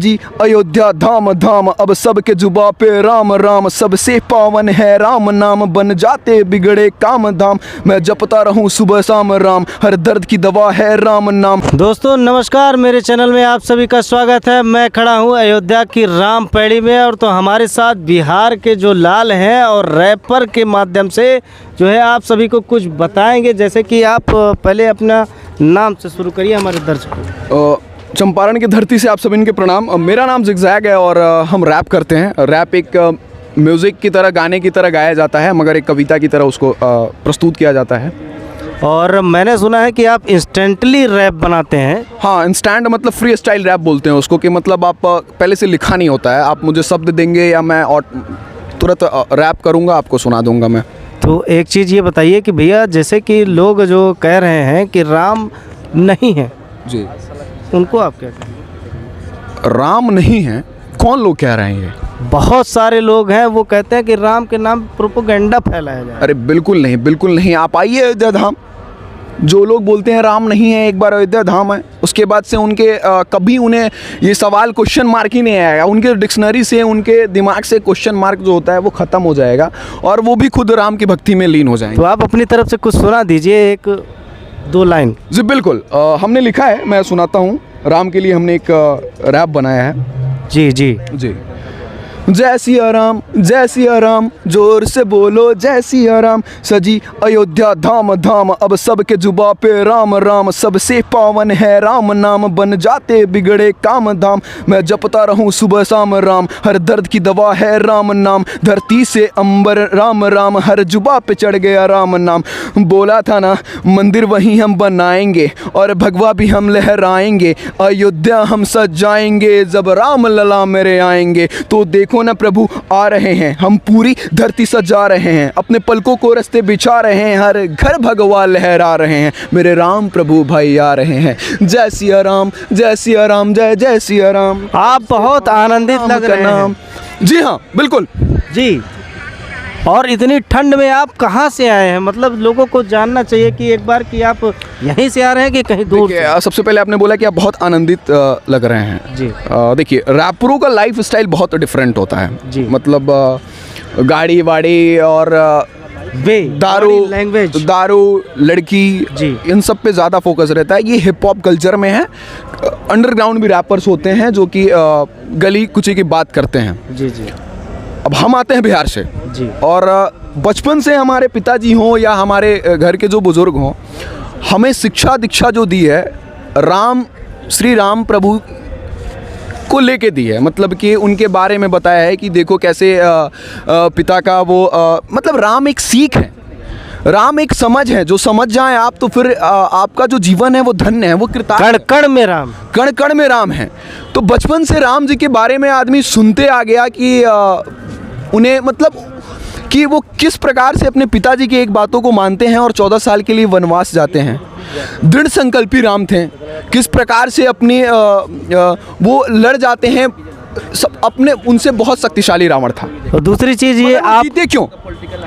सजी अयोध्या धाम धाम, अब सबके जुबा पे राम राम, सबसे पावन है राम नाम, बन जाते बिगड़े काम धाम, मैं जपता रहूं सुबह शाम राम, हर दर्द की दवा है राम नाम। दोस्तों नमस्कार, मेरे चैनल में आप सभी का स्वागत है। मैं खड़ा हूं अयोध्या की राम पैड़ी में, और तो हमारे साथ बिहार के जो लाल हैं और रैपर के माध्यम से जो है आप सभी को कुछ बताएंगे। जैसे कि आप पहले अपना नाम से शुरू करिए हमारे दर्शकों को। चंपारण की धरती से आप सभी के प्रणाम। मेरा नाम जिगजैग है और हम रैप करते हैं। रैप एक म्यूज़िक की तरह, गाने की तरह गाया जाता है, मगर एक कविता की तरह उसको प्रस्तुत किया जाता है। और मैंने सुना है कि आप इंस्टेंटली रैप बनाते हैं। हाँ, इंस्टेंट मतलब फ्री स्टाइल रैप बोलते हैं उसको, कि मतलब आप पहले से लिखा नहीं होता है, आप मुझे शब्द देंगे या मैं और तुरंत रैप करूँगा, आपको सुना दूँगा मैं। तो एक चीज़ ये बताइए कि भैया, जैसे कि लोग जो कह रहे हैं कि राम नहीं है जी, उनको आप क्या कहें? राम नहीं है? कौन लोग कह रहे हैं ये? बहुत सारे लोग हैं, वो कहते हैं कि राम के नाम प्रोपेगेंडा फैलाया जाए। अरे बिल्कुल नहीं, बिल्कुल नहीं। आप आइए अयोध्या धाम। जो लोग बोलते हैं राम नहीं है, एक बार अयोध्या धाम है, उसके बाद से उनके कभी उन्हें ये सवाल क्वेश्चन मार्क ही नहीं आएगा। उनके डिक्शनरी से, उनके दिमाग से क्वेश्चन मार्क जो होता है वो ख़त्म हो जाएगा, और वो भी खुद राम की भक्ति में लीन हो जाएंगे। तो आप अपनी तरफ से कुछ सुना दीजिए, एक दो लाइन। जी बिल्कुल, हमने लिखा है, मैं सुनाता हूँ। राम के लिए हमने एक रैप बनाया है। जी जी जी। जय सिया राम, जय सिया राम, जोर से बोलो जय सिया राम, सजी अयोध्या धाम धाम, अब सबके जुबा पे राम राम, सबसे पावन है राम नाम, बन जाते बिगड़े काम धाम, मैं जपता रहूं सुबह शाम राम, हर दर्द की दवा है राम नाम, धरती से अंबर राम राम, हर जुबा पे चढ़ गया राम नाम, बोला था ना मंदिर वहीं हम बनाएंगे, और भगवा भी हम लहराएंगे, अयोध्या हम सजाएंगे, जब राम लला मेरे आएंगे। तो देखो ना प्रभु आ रहे हैं, हम पूरी धरती सजा रहे हैं, अपने पलकों को रास्ते बिछा रहे हैं, हर घर भगवा लहरा रहे हैं, मेरे राम प्रभु भाई आ रहे हैं। जय सिया राम, जय सिया राम, जय जय सिया राम। आप बहुत आनंदित लग रहे हैं। जी हाँ बिल्कुल जी। और इतनी ठंड में आप कहाँ से आए हैं? मतलब लोगों को जानना चाहिए कि एक बार कि आप यहीं से आ रहे हैं कि कहीं दूर से? सबसे पहले आपने बोला कि आप बहुत आनंदित लग रहे हैं जी। देखिए, रैपरों का लाइफ स्टाइल बहुत डिफरेंट होता है जी। मतलब गाड़ी वाड़ी और दारू लड़की जी, इन सब पे ज़्यादा फोकस रहता है। ये हिप हॉप कल्चर में है। अंडरग्राउंड भी रैपर्स होते हैं जो कि गली कुची की बात करते हैं। जी जी। अब हम आते हैं बिहार से जी। और बचपन से हमारे पिताजी हों या हमारे घर के जो बुज़ुर्ग हों, हमें शिक्षा दीक्षा जो दी है राम, श्री राम प्रभु को लेके दी है। मतलब कि उनके बारे में बताया है कि देखो कैसे पिता का वो मतलब राम एक सीख है, राम एक समझ है। जो समझ जाए आप तो फिर आपका जो जीवन है वो धन्य है, वो कृतार्थ है। कण कण में राम, कण कण में राम है। तो बचपन से राम जी के बारे में आदमी सुनते आ गया कि उन्हें मतलब कि वो किस प्रकार से अपने पिताजी की एक बातों को मानते हैं और 14 साल के लिए वनवास जाते हैं। दृढ़ संकल्पी राम थे, किस प्रकार से अपनी वो लड़ जाते हैं सब अपने, उनसे बहुत शक्तिशाली रावण था। और दूसरी चीज़ ये आप जीते क्यों?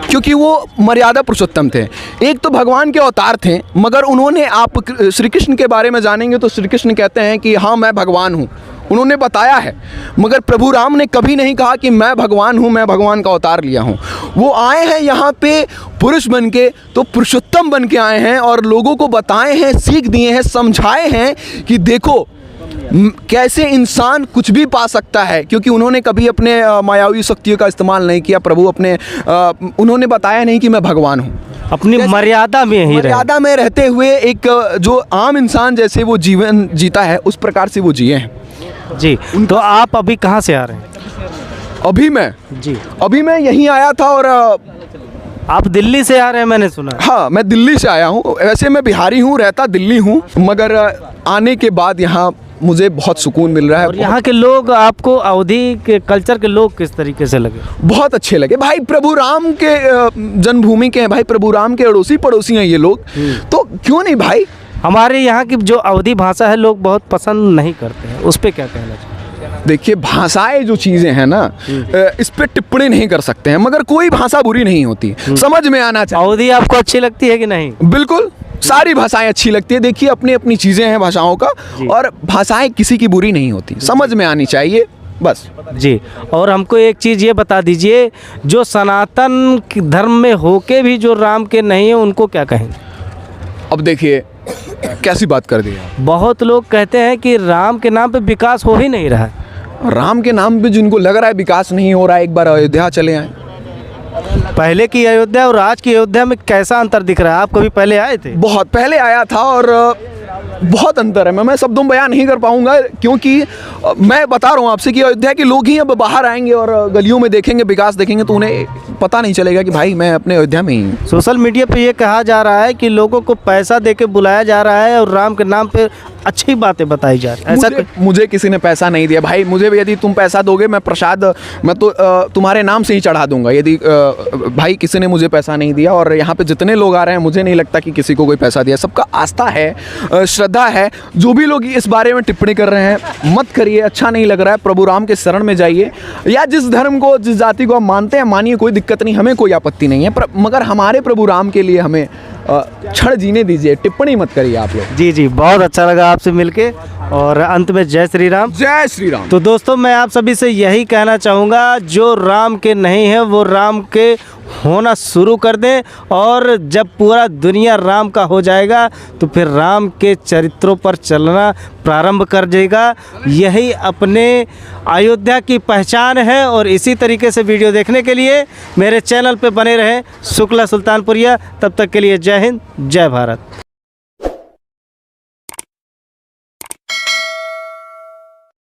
क्योंकि वो मर्यादा पुरुषोत्तम थे। एक तो भगवान के अवतार थे, मगर उन्होंने, आप श्री कृष्ण के बारे में जानेंगे तो श्री कृष्ण कहते हैं कि हाँ मैं भगवान हूँ, उन्होंने बताया है। मगर प्रभु राम ने कभी नहीं कहा कि मैं भगवान हूँ, मैं भगवान का अवतार लिया हूँ। वो आए हैं यहाँ पे पुरुष बन के, तो पुरुषोत्तम बन के आए हैं और लोगों को बताए हैं, सीख दिए हैं, समझाए हैं कि देखो कैसे इंसान कुछ भी पा सकता है। क्योंकि उन्होंने कभी अपने मायावी शक्तियों का इस्तेमाल नहीं किया। प्रभु अपने उन्होंने बताया नहीं कि मैं भगवान हूँ, अपनी मर्यादा में ही मर्यादा में रहते हुए एक जो आम इंसान जैसे वो जीवन जीता है उस प्रकार से वो जिए हैं। जी। तो आप अभी कहाँ से आ रहे हैं? अभी मैं यहीं आया था। और आप दिल्ली से आ रहे हैं मैंने सुना? हाँ, मैं दिल्ली से आया हूँ। वैसे मैं बिहारी हूँ, रहता दिल्ली हूँ, मगर आने के बाद यहाँ मुझे बहुत सुकून मिल रहा है। और यहाँ के लोग आपको, अवधी के कल्चर के लोग किस तरीके से लगे? बहुत अच्छे लगे भाई। प्रभु राम के जन्मभूमि के हैं भाई, प्रभु राम के अड़ोसी पड़ोसी हैं ये लोग, तो क्यों नहीं भाई। हमारे यहाँ की जो अवधी भाषा है लोग बहुत पसंद नहीं करते हैं, उस पर क्या कहना चाहिए? देखिए, भाषाएं जो चीज़ें हैं ना, इस पे टिप्पणी नहीं कर सकते हैं, मगर कोई भाषा बुरी नहीं होती, समझ में आना चाहिए। अवधी आपको अच्छी लगती है कि नहीं? बिल्कुल सारी भाषाएं अच्छी लगती है। देखिए अपनी अपनी चीज़ें हैं भाषाओं का, और भाषाएं किसी की बुरी नहीं होती, समझ में आनी चाहिए बस। जी, और हमको एक चीज़ ये बता दीजिए, जो सनातन धर्म में होके भी जो राम के नहीं है उनको क्या कहेंगे? अब देखिए कैसी बात कर दी आप। बहुत लोग कहते हैं कि राम के नाम पे विकास हो ही नहीं रहा है। राम के नाम पे जिनको लग रहा है विकास नहीं हो रहा है, एक बार अयोध्या चले आए। पहले की अयोध्या और आज की अयोध्या में कैसा अंतर दिख रहा है? आप कभी पहले आए थे? बहुत पहले आया था और बहुत अंतर है। मैं शब्दों में बयान नहीं कर पाऊंगा, क्योंकि मैं बता रहा हूँ आपसे कि अयोध्या के लोग ही अब बाहर आएंगे और गलियों में देखेंगे, विकास देखेंगे, तो उन्हें पता नहीं चलेगा कि भाई मैं अपने अयोध्या में ही हूँ। सोशल मीडिया पे ये कहा जा रहा है कि लोगों को पैसा दे के बुलाया जा रहा है और राम के नाम पे अच्छी बातें बताई जा रही है, ऐसा मुझे किसी ने पैसा नहीं दिया भाई। मुझे भी यदि तुम पैसा दोगे, मैं प्रसाद मैं तो तुम्हारे नाम से ही चढ़ा दूंगा। यदि भाई किसी ने मुझे पैसा नहीं दिया, और यहाँ पे जितने लोग आ रहे हैं मुझे नहीं लगता कि किसी को कोई पैसा दिया। सबका आस्था है, श्रद्धा है। जो भी लोग इस बारे में टिप्पणी कर रहे हैं मत करिए, अच्छा नहीं लग रहा है। प्रभु राम के शरण में जाइए, या जिस धर्म को जिस जाति को आप मानते हैं मानिए, कोई दिक्कत नहीं, हमें कोई आपत्ति नहीं है। मगर हमारे प्रभु राम के लिए हमें क्षण जीने दीजिए, टिप्पणी मत करिए आप लोग। जी जी, बहुत अच्छा लगा आपसे मिलके, और अंत में जय श्री राम। जय श्री राम। तो दोस्तों मैं आप सभी से यही कहना चाहूँगा, जो राम के नहीं है वो राम के होना शुरू कर दें, और जब पूरा दुनिया राम का हो जाएगा तो फिर राम के चरित्रों पर चलना प्रारंभ कर देगा। यही अपने अयोध्या की पहचान है। और इसी तरीके से वीडियो देखने के लिए मेरे चैनल पे बने रहें, शुक्ला सुल्तानपुरिया। तब तक के लिए जय हिंद, जय भारत।